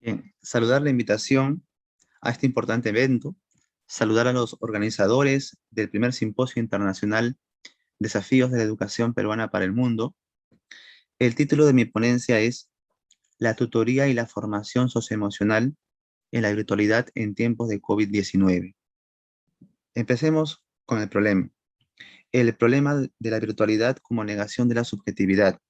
Bien, saludar la invitación a este importante evento, saludar a los organizadores del primer simposio internacional Desafíos de la Educación Peruana para el Mundo. El título de mi ponencia es La tutoría y la formación socioemocional en la virtualidad en tiempos de COVID-19. Empecemos con el problema. El problema de la virtualidad como negación de la subjetividad.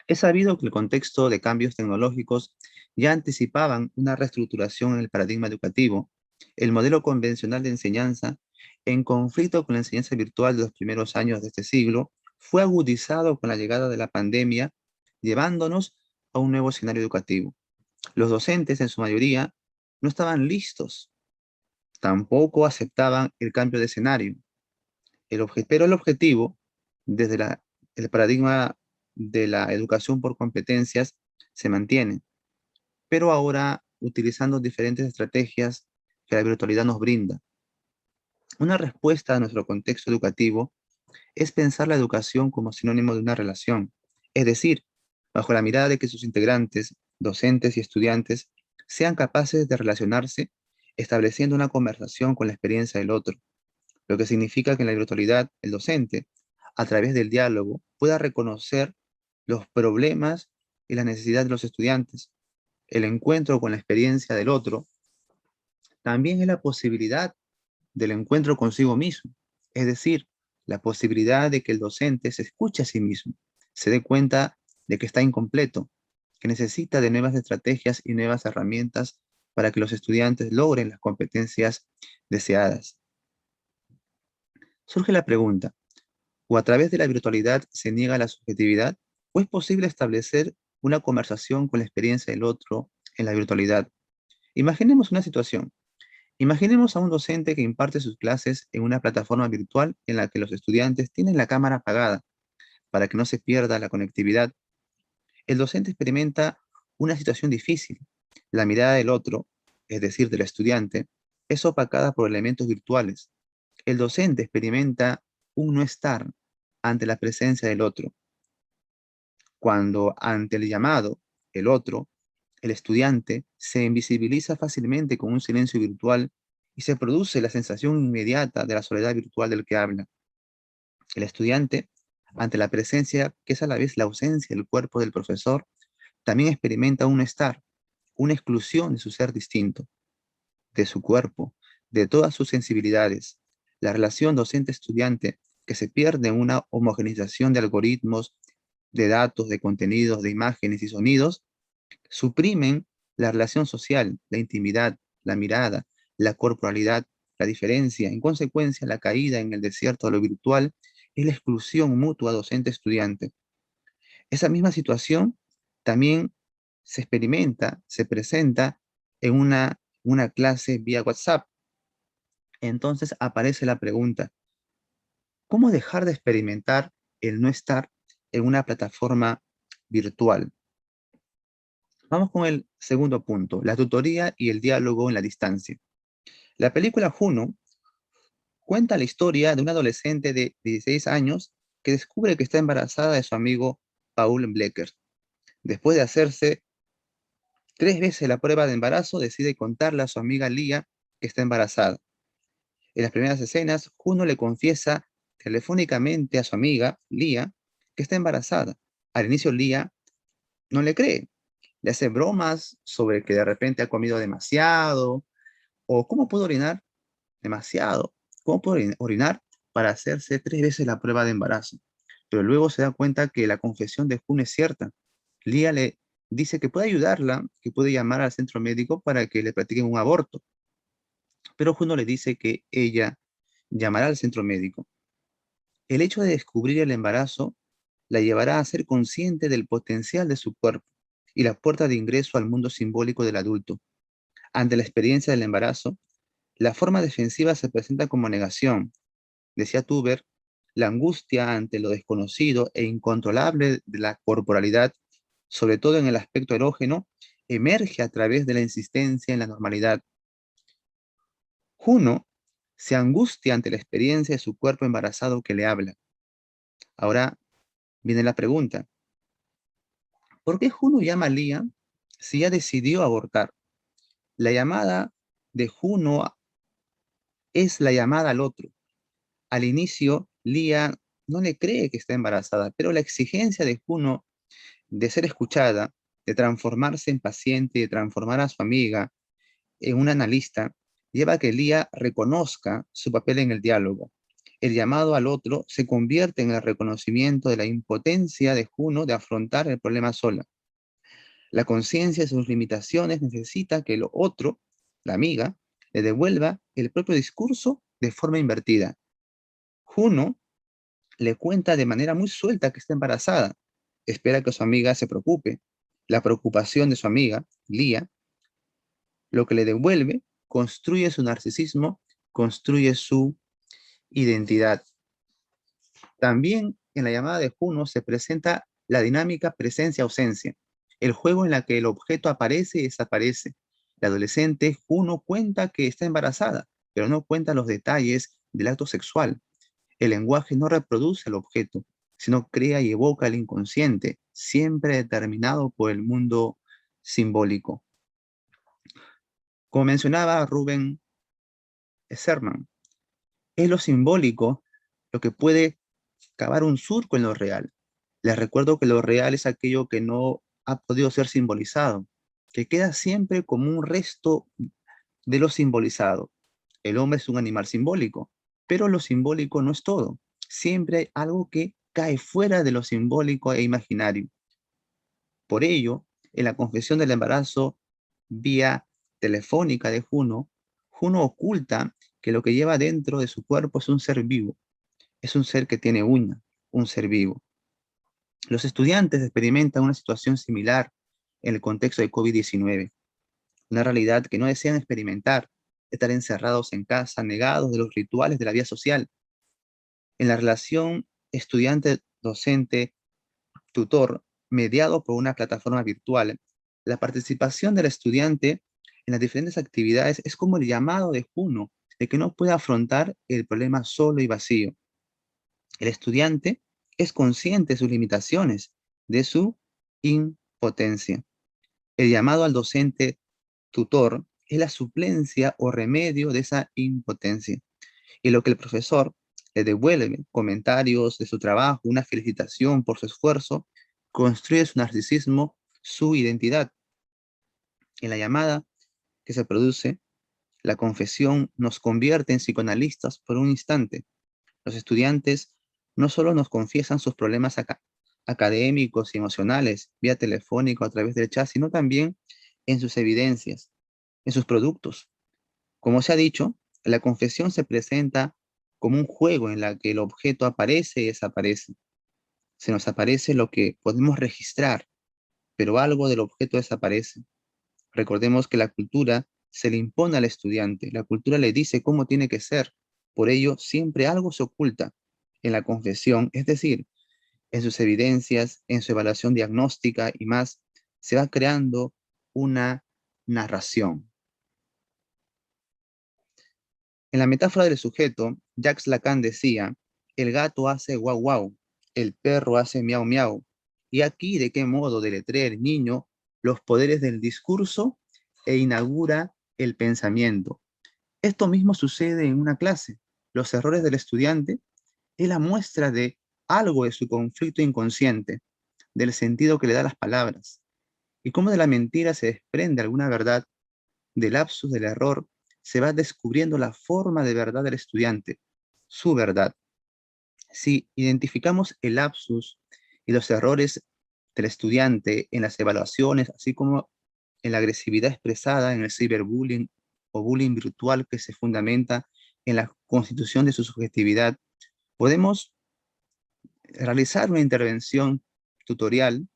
Es sabido que el contexto de cambios tecnológicos ya anticipaban una reestructuración en el paradigma educativo. El modelo convencional de enseñanza, en conflicto con la enseñanza virtual de los primeros años de este siglo, fue agudizado con la llegada de la pandemia, llevándonos a un nuevo escenario educativo. Los docentes, en su mayoría, no estaban listos, tampoco aceptaban el cambio de escenario. Pero el objetivo, desde el paradigma de la educación por competencias, se mantiene, pero ahora utilizando diferentes estrategias que la virtualidad nos brinda. Una respuesta a nuestro contexto educativo es pensar la educación como sinónimo de una relación, es decir, bajo la mirada de que sus integrantes, docentes y estudiantes, sean capaces de relacionarse estableciendo una conversación con la experiencia del otro, lo que significa que en la virtualidad el docente, a través del diálogo, pueda reconocer los problemas y las necesidades de los estudiantes. El encuentro con la experiencia del otro también es la posibilidad del encuentro consigo mismo, es decir, la posibilidad de que el docente se escuche a sí mismo, se dé cuenta de que está incompleto, que necesita de nuevas estrategias y nuevas herramientas para que los estudiantes logren las competencias deseadas. Surge la pregunta, ¿o a través de la virtualidad se niega la subjetividad? ¿O es posible establecer una conversación con la experiencia del otro en la virtualidad? Imaginemos una situación. Imaginemos a un docente que imparte sus clases en una plataforma virtual en la que los estudiantes tienen la cámara apagada para que no se pierda la conectividad. El docente experimenta una situación difícil. La mirada del otro, es decir, del estudiante, es opacada por elementos virtuales. El docente experimenta un no estar ante la presencia del otro. Cuando ante el llamado, el otro, el estudiante se invisibiliza fácilmente con un silencio virtual y se produce la sensación inmediata de la soledad virtual del que habla. El estudiante, ante la presencia, que es a la vez la ausencia del cuerpo del profesor, también experimenta un no estar, una exclusión de su ser distinto, de su cuerpo, de todas sus sensibilidades. La relación docente-estudiante que se pierde en una homogeneización de algoritmos, de datos, de contenidos, de imágenes y sonidos, suprimen la relación social, la intimidad, la mirada, la corporalidad, la diferencia. En consecuencia, la caída en el desierto de lo virtual es la exclusión mutua docente-estudiante. Esa misma situación también se experimenta, se presenta en una clase vía WhatsApp. Entonces aparece la pregunta, ¿cómo dejar de experimentar el no estar en una plataforma virtual? Vamos con el segundo punto, la tutoría y el diálogo en la distancia. La película Juno cuenta la historia de una adolescente de 16 años que descubre que está embarazada de su amigo Paul Blecker. Después de hacerse 3 veces la prueba de embarazo, decide contarle a su amiga Lía que está embarazada. En las primeras escenas, Juno le confiesa telefónicamente a su amiga Lía que está embarazada. Al inicio Lía no le cree, le hace bromas sobre que de repente ha comido demasiado, o cómo puedo orinar demasiado, cómo puedo orinar para hacerse 3 veces la prueba de embarazo. Pero luego se da cuenta que la confesión de Jun es cierta. Lía le dice que puede ayudarla, que puede llamar al centro médico para que le practiquen un aborto. Pero Juno le dice que ella llamará al centro médico. El hecho de descubrir el embarazo la llevará a ser consciente del potencial de su cuerpo y la puerta de ingreso al mundo simbólico del adulto. Ante la experiencia del embarazo, la forma defensiva se presenta como negación. Decía Tuber, la angustia ante lo desconocido e incontrolable de la corporalidad, sobre todo en el aspecto erógeno, emerge a través de la insistencia en la normalidad. Juno se angustia ante la experiencia de su cuerpo embarazado que le habla. Ahora viene la pregunta, ¿por qué Juno llama a Lía si ya decidió abortar. La llamada de Juno es la llamada al otro. Al inicio, Lía no le cree que está embarazada, pero la exigencia de Juno de ser escuchada, de transformarse en paciente, de transformar a su amiga en una analista, lleva a que Lía reconozca su papel en el diálogo. El llamado al otro se convierte en el reconocimiento de la impotencia de Juno de afrontar el problema sola. La conciencia de sus limitaciones necesita que el otro, la amiga, le devuelva el propio discurso de forma invertida. Juno le cuenta de manera muy suelta que está embarazada. Espera que su amiga se preocupe. La preocupación de su amiga, Lía, lo que le devuelve, construye su narcisismo, construye su identidad. También en la llamada de Juno se presenta la dinámica presencia-ausencia, el juego en la que el objeto aparece y desaparece. La adolescente Juno cuenta que está embarazada, pero no cuenta los detalles del acto sexual. El lenguaje no reproduce el objeto, sino crea y evoca el inconsciente, siempre determinado por el mundo simbólico. Como mencionaba Rubén Serman, es lo simbólico lo que puede cavar un surco en lo real. Les recuerdo que lo real es aquello que no ha podido ser simbolizado, que queda siempre como un resto de lo simbolizado. El hombre es un animal simbólico, pero lo simbólico no es todo. Siempre hay algo que cae fuera de lo simbólico e imaginario. Por ello, en la confesión del embarazo vía telefónica de Juno, Juno oculta que lo que lleva dentro de su cuerpo es un ser vivo, es un ser que tiene un ser vivo. Los estudiantes experimentan una situación similar en el contexto de COVID-19, una realidad que no desean experimentar, estar encerrados en casa, negados de los rituales de la vida social. En la relación estudiante-docente-tutor, mediado por una plataforma virtual, la participación del estudiante en las diferentes actividades es como el llamado de Juno, de que no puede afrontar el problema solo y vacío. El estudiante es consciente de sus limitaciones, de su impotencia. El llamado al docente tutor es la suplencia o remedio de esa impotencia. Y lo que el profesor le devuelve, comentarios de su trabajo, una felicitación por su esfuerzo, construye su narcisismo, su identidad. En la llamada que se produce, la confesión nos convierte en psicoanalistas por un instante. Los estudiantes no solo nos confiesan sus problemas académicos y emocionales vía telefónico a través del chat, sino también en sus evidencias, en sus productos. Como se ha dicho, la confesión se presenta como un juego en la que el objeto aparece y desaparece. Se nos aparece lo que podemos registrar, pero algo del objeto desaparece. Recordemos que la cultura se le impone al estudiante, la cultura le dice cómo tiene que ser, por ello siempre algo se oculta en la confesión, es decir, en sus evidencias, en su evaluación diagnóstica y más, se va creando una narración. En la metáfora del sujeto, Jacques Lacan decía, el gato hace guau guau, el perro hace miau miau, y aquí de qué modo deletrea el niño los poderes del discurso e inaugura el pensamiento. Esto mismo sucede en una clase. Los errores del estudiante es la muestra de algo de su conflicto inconsciente, del sentido que le da las palabras, y cómo de la mentira se desprende alguna verdad, del lapsus, del error, se va descubriendo la forma de verdad del estudiante, su verdad. Si identificamos el lapsus y los errores del estudiante en las evaluaciones, así como en la agresividad expresada en el ciberbullying o bullying virtual que se fundamenta en la constitución de su subjetividad, podemos realizar una intervención tutorial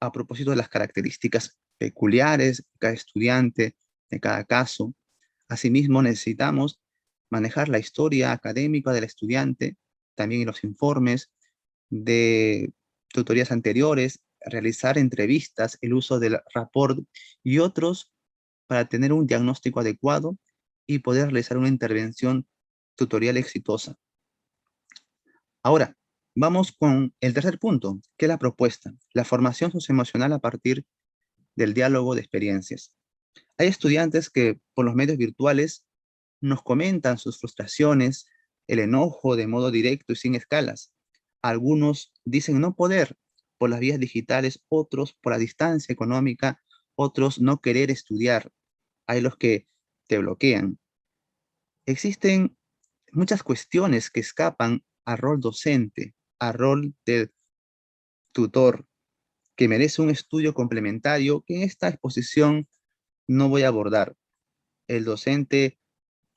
a propósito de las características peculiares de cada estudiante, de cada caso. Asimismo, necesitamos manejar la historia académica del estudiante, también en los informes de tutorías anteriores, realizar entrevistas, el uso del rapport y otros para tener un diagnóstico adecuado y poder realizar una intervención tutorial exitosa. Ahora, vamos con el tercer punto, que es la propuesta, la formación socioemocional a partir del diálogo de experiencias. Hay estudiantes que por los medios virtuales nos comentan sus frustraciones, el enojo de modo directo y sin escalas. Algunos dicen no poder por las vías digitales, otros por la distancia económica, otros no querer estudiar. Hay los que te bloquean. Existen muchas cuestiones que escapan al rol docente, al rol del tutor, que merece un estudio complementario que en esta exposición no voy a abordar. El docente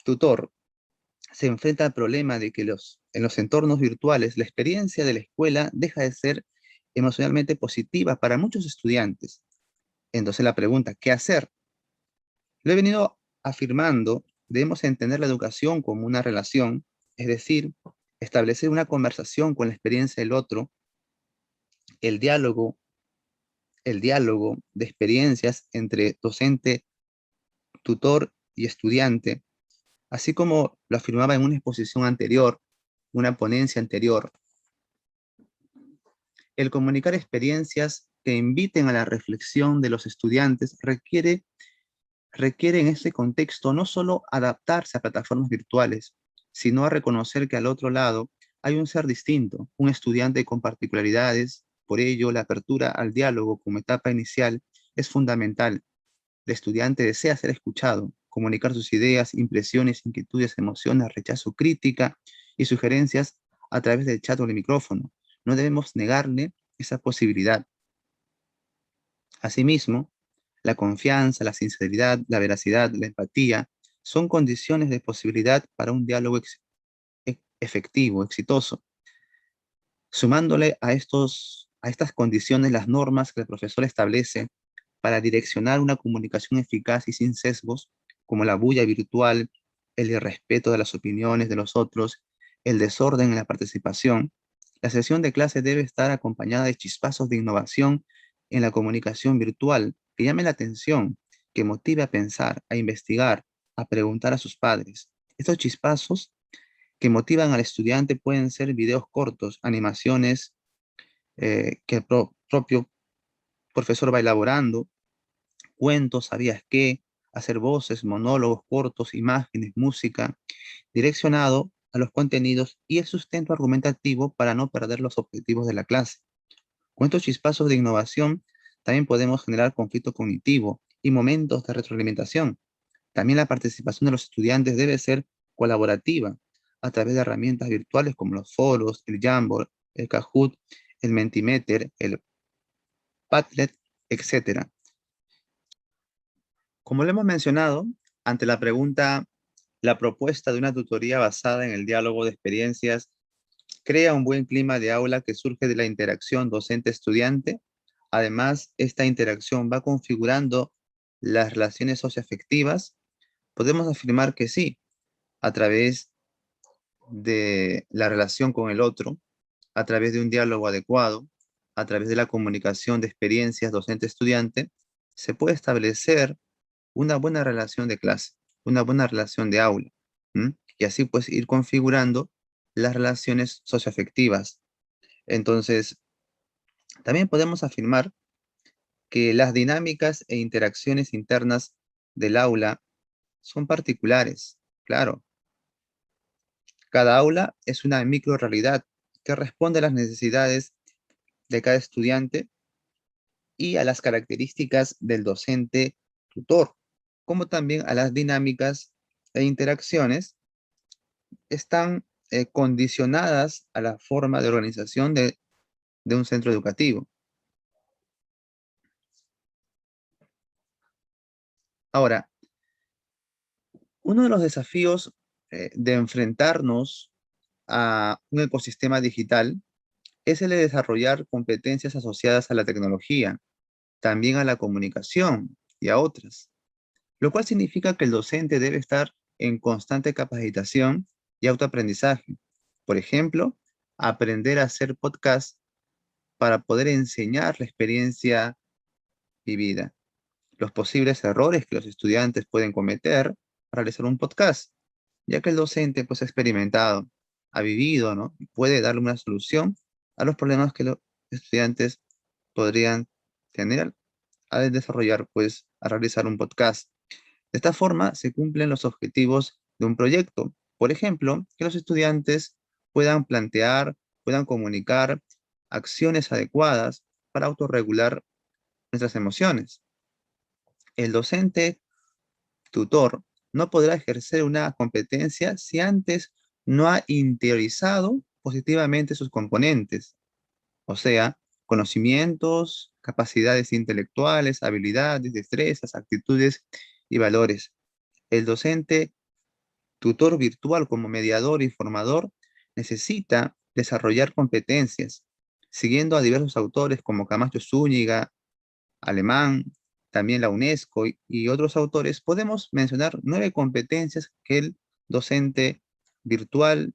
tutor se enfrenta al problema de que en los entornos virtuales la experiencia de la escuela deja de ser emocionalmente positiva para muchos estudiantes. Entonces la pregunta, ¿qué hacer? Lo he venido afirmando, debemos entender la educación como una relación, es decir, establecer una conversación con la experiencia del otro, el diálogo, el diálogo de experiencias entre docente, tutor y estudiante, así como lo afirmaba en una exposición anterior, una ponencia anterior. El comunicar experiencias que inviten a la reflexión de los estudiantes requiere en este contexto no solo adaptarse a plataformas virtuales, sino a reconocer que al otro lado hay un ser distinto, un estudiante con particularidades. Por ello, la apertura al diálogo como etapa inicial es fundamental. El estudiante desea ser escuchado, comunicar sus ideas, impresiones, inquietudes, emociones, rechazo, crítica y sugerencias a través del chat o el micrófono. No debemos negarle esa posibilidad. Asimismo, la confianza, la sinceridad, la veracidad, la empatía son condiciones de posibilidad para un diálogo efectivo, exitoso. Sumándole a estas condiciones las normas que el profesor establece para direccionar una comunicación eficaz y sin sesgos, como la bulla virtual, el irrespeto de las opiniones de los otros, el desorden en la participación, la sesión de clase debe estar acompañada de chispazos de innovación en la comunicación virtual que llame la atención, que motive a pensar, a investigar, a preguntar a sus padres. Estos chispazos que motivan al estudiante pueden ser videos cortos, animaciones que el propio profesor va elaborando, cuentos, sabías qué, hacer voces, monólogos cortos, imágenes, música, direccionado a los contenidos y el sustento argumentativo para no perder los objetivos de la clase. Con estos chispazos de innovación también podemos generar conflicto cognitivo y momentos de retroalimentación. También la participación de los estudiantes debe ser colaborativa a través de herramientas virtuales como los foros, el Jamboard, el Kahoot, el Mentimeter, el Padlet, etc. Como lo hemos mencionado, ante la pregunta, la propuesta de una tutoría basada en el diálogo de experiencias crea un buen clima de aula que surge de la interacción docente-estudiante. Además, esta interacción va configurando las relaciones socioafectivas. Podemos afirmar que sí, a través de la relación con el otro, a través de un diálogo adecuado, a través de la comunicación de experiencias docente-estudiante, se puede establecer una buena relación de clase, una buena relación de aula, ¿m? Y así pues ir configurando las relaciones socioafectivas. Entonces, también podemos afirmar que las dinámicas e interacciones internas del aula son particulares. Claro, cada aula es una microrealidad que responde a las necesidades de cada estudiante y a las características del docente tutor, como también a las dinámicas e interacciones están condicionadas a la forma de organización de un centro educativo. Ahora, uno de los desafíos de enfrentarnos a un ecosistema digital es el de desarrollar competencias asociadas a la tecnología, también a la comunicación y a otras, lo cual significa que el docente debe estar en constante capacitación y autoaprendizaje. Por ejemplo, aprender a hacer podcast para poder enseñar la experiencia vivida, los posibles errores que los estudiantes pueden cometer para realizar un podcast, ya que el docente pues ha experimentado, ha vivido, ¿no? Y puede darle una solución a los problemas que los estudiantes podrían tener a desarrollar, pues, a realizar un podcast. De esta forma se cumplen los objetivos de un proyecto. Por ejemplo, que los estudiantes puedan plantear, puedan comunicar acciones adecuadas para autorregular nuestras emociones. El docente tutor no podrá ejercer una competencia si antes no ha interiorizado positivamente sus componentes, o sea, conocimientos, capacidades intelectuales, habilidades, destrezas, actitudes y valores. El docente tutor virtual como mediador y formador necesita desarrollar competencias, siguiendo a diversos autores como Camacho Zúñiga, Alemán, también la UNESCO y otros autores. Podemos mencionar 9 competencias que el docente virtual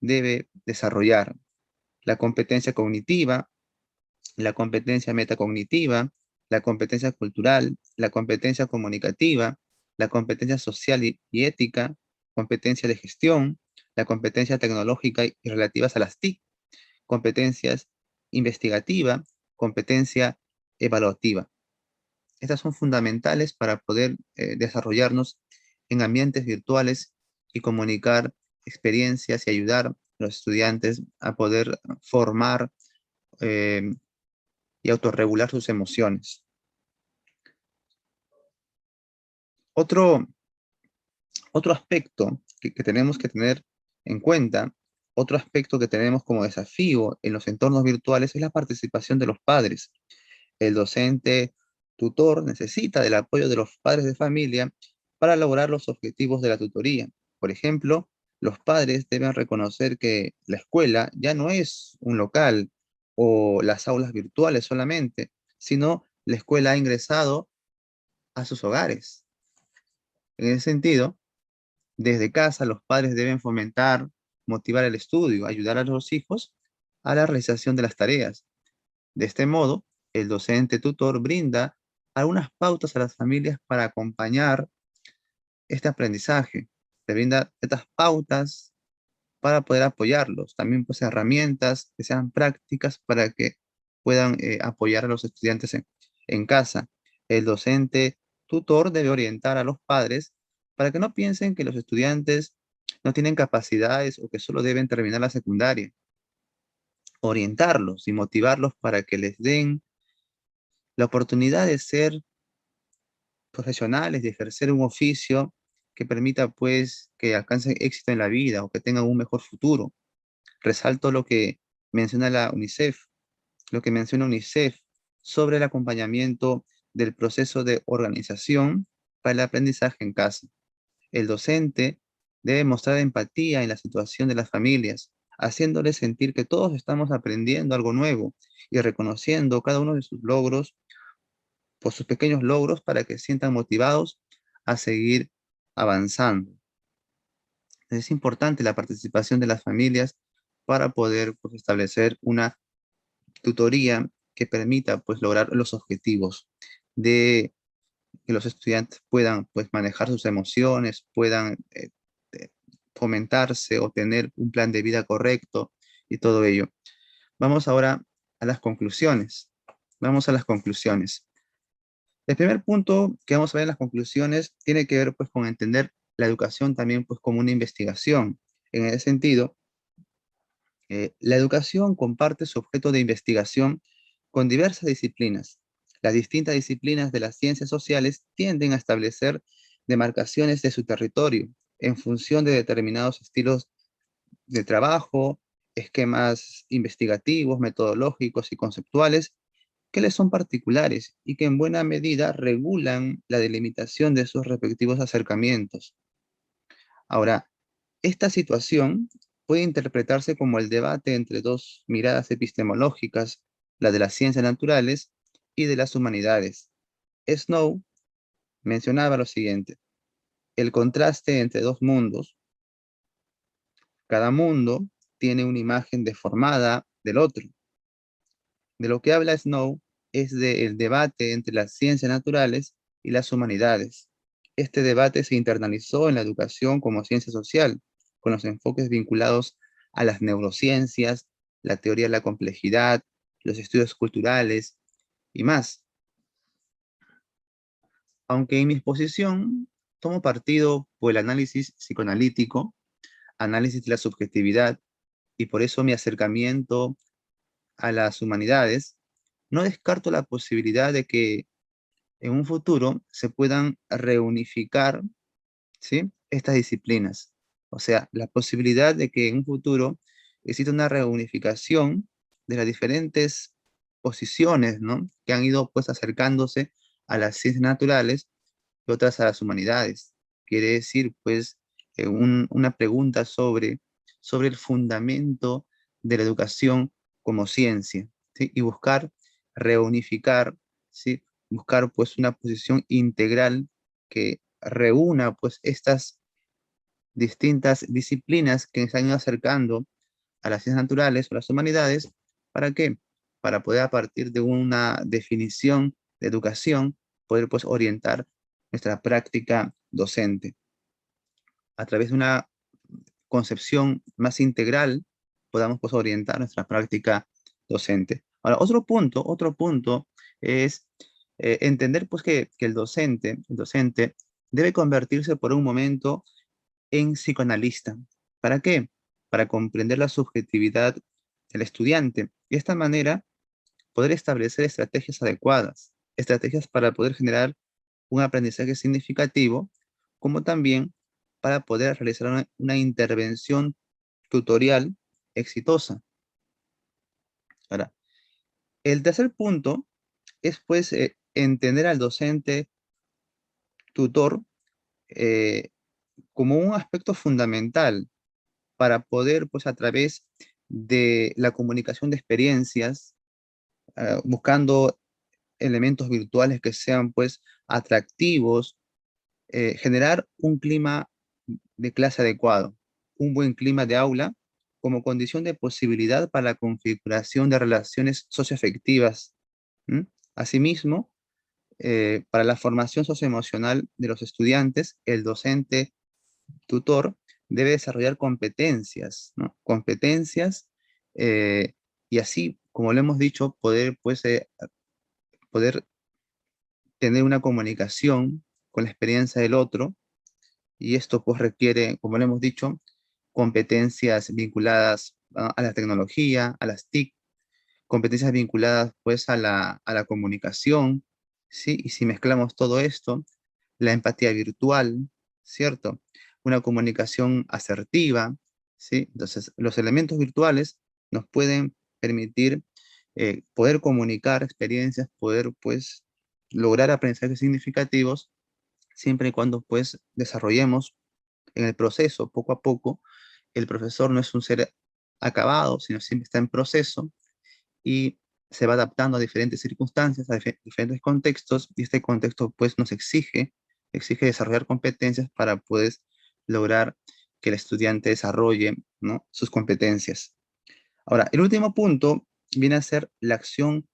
debe desarrollar. La competencia cognitiva, la competencia metacognitiva, la competencia cultural, la competencia comunicativa, la competencia social y ética, competencia de gestión, la competencia tecnológica y relativas a las TIC, competencias investigativa, competencia evaluativa. Estas son fundamentales para poder desarrollarnos en ambientes virtuales y comunicar experiencias y ayudar a los estudiantes a poder formar eh, y autorregular sus emociones. Otro, otro aspecto que tenemos que tener en cuenta, otro aspecto que tenemos como desafío en los entornos virtuales es la participación de los padres. El docente tutor necesita del apoyo de los padres de familia para lograr los objetivos de la tutoría. Por ejemplo, los padres deben reconocer que la escuela ya no es un local o las aulas virtuales solamente, sino la escuela ha ingresado a sus hogares. En ese sentido, desde casa los padres deben fomentar, motivar el estudio, ayudar a los hijos a la realización de las tareas. De este modo, el docente tutor brinda algunas pautas a las familias para acompañar este aprendizaje. Le brinda estas pautas para poder apoyarlos. También pues herramientas que sean prácticas para que puedan apoyar a los estudiantes en casa. El docente tutor debe orientar a los padres para que no piensen que los estudiantes no tienen capacidades o que solo deben terminar la secundaria. Orientarlos y motivarlos para que les den la oportunidad de ser profesionales, de ejercer un oficio que permita pues que alcancen éxito en la vida o que tengan un mejor futuro. Resalto lo que menciona la UNICEF, lo que menciona UNICEF sobre el acompañamiento del proceso de organización para el aprendizaje en casa. El docente debe mostrar empatía en la situación de las familias, haciéndoles sentir que todos estamos aprendiendo algo nuevo y reconociendo cada uno de sus logros por sus pequeños logros para que se sientan motivados a seguir avanzando. Es importante la participación de las familias para poder pues, establecer una tutoría que permita pues, lograr los objetivos de que los estudiantes puedan pues, manejar sus emociones, puedan eh, fomentarse o tener un plan de vida correcto y todo ello. Vamos ahora a las conclusiones. Vamos a las conclusiones. El primer punto que vamos a ver en las conclusiones tiene que ver pues con entender la educación también pues como una investigación. En ese sentido, la educación comparte su objeto de investigación con diversas disciplinas. Las distintas disciplinas de las ciencias sociales tienden a establecer demarcaciones de su territorio en función de determinados estilos de trabajo, esquemas investigativos, metodológicos y conceptuales que les son particulares y que en buena medida regulan la delimitación de sus respectivos acercamientos. Ahora, esta situación puede interpretarse como el debate entre dos miradas epistemológicas, la de las ciencias naturales y de las humanidades. Snow mencionaba lo siguiente: el contraste entre dos mundos. Cada mundo tiene una imagen deformada del otro. De lo que habla Snow es del debate entre las ciencias naturales y las humanidades. Este debate se internalizó en la educación como ciencia social, con los enfoques vinculados a las neurociencias, la teoría de la complejidad, los estudios culturales y más. Aunque en mi exposición tomo partido por el análisis psicoanalítico, análisis de la subjetividad, y por eso mi acercamiento a las humanidades, no descarto la posibilidad de que en un futuro se puedan reunificar, ¿sí?, estas disciplinas. O sea, la posibilidad de que en un futuro exista una reunificación de las diferentes posiciones, ¿no?, que han ido pues acercándose a las ciencias naturales y otras a las humanidades. Quiere decir, pues, una pregunta sobre el fundamento de la educación como ciencia, ¿sí? Y buscar reunificar, ¿sí? Buscar, pues, una posición integral que reúna, pues, estas distintas disciplinas que se han ido acercando a las ciencias naturales o las humanidades. ¿Para qué? Para poder, a partir de una definición de educación, poder pues orientar nuestra práctica docente. A través de una concepción más integral, podamos pues orientar nuestra práctica docente. Ahora, otro punto es entender pues que el docente debe convertirse por un momento en psicoanalista. ¿Para qué? Para comprender la subjetividad del estudiante y de esta manera poder establecer estrategias adecuadas, estrategias para poder generar un aprendizaje significativo, como también para poder realizar una intervención tutorial exitosa. Ahora, el tercer punto es pues entender al docente tutor eh, como un aspecto fundamental para poder, pues a través de la comunicación de experiencias, buscando elementos virtuales que sean, pues, atractivos, generar un clima de clase adecuado, un buen clima de aula como condición de posibilidad para la configuración de relaciones socioafectivas. ¿M? Asimismo, para la formación socioemocional de los estudiantes, el docente tutor debe desarrollar competencias, ¿no? Competencias, eh, y así, como lo hemos dicho, poder, pues, poder tener una comunicación con la experiencia del otro, y esto pues requiere, como lo hemos dicho, competencias vinculadas a la tecnología, a las TIC, competencias vinculadas pues a la comunicación, ¿sí? Y si mezclamos todo esto, la empatía virtual, ¿cierto? Una comunicación asertiva, ¿sí? Entonces, los elementos virtuales nos pueden permitir poder comunicar experiencias, poder pues lograr aprendizajes significativos, siempre y cuando pues desarrollemos en el proceso, poco a poco. El profesor no es un ser acabado, sino siempre está en proceso y se va adaptando a diferentes circunstancias, a diferentes contextos, y este contexto pues nos exige desarrollar competencias para poder lograr que el estudiante desarrolle, ¿no?, sus competencias. Ahora, el último punto viene a ser la acción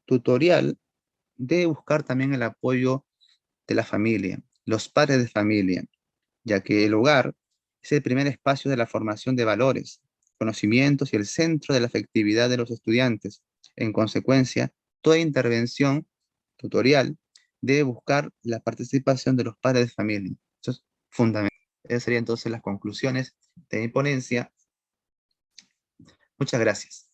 tutorial de buscar también el apoyo de la familia, los padres de familia, ya que el hogar es el primer espacio de la formación de valores, conocimientos y el centro de la afectividad de los estudiantes. En consecuencia, toda intervención tutorial debe buscar la participación de los padres de familia. Eso es fundamental. Esas serían entonces las conclusiones de mi ponencia. Muchas gracias.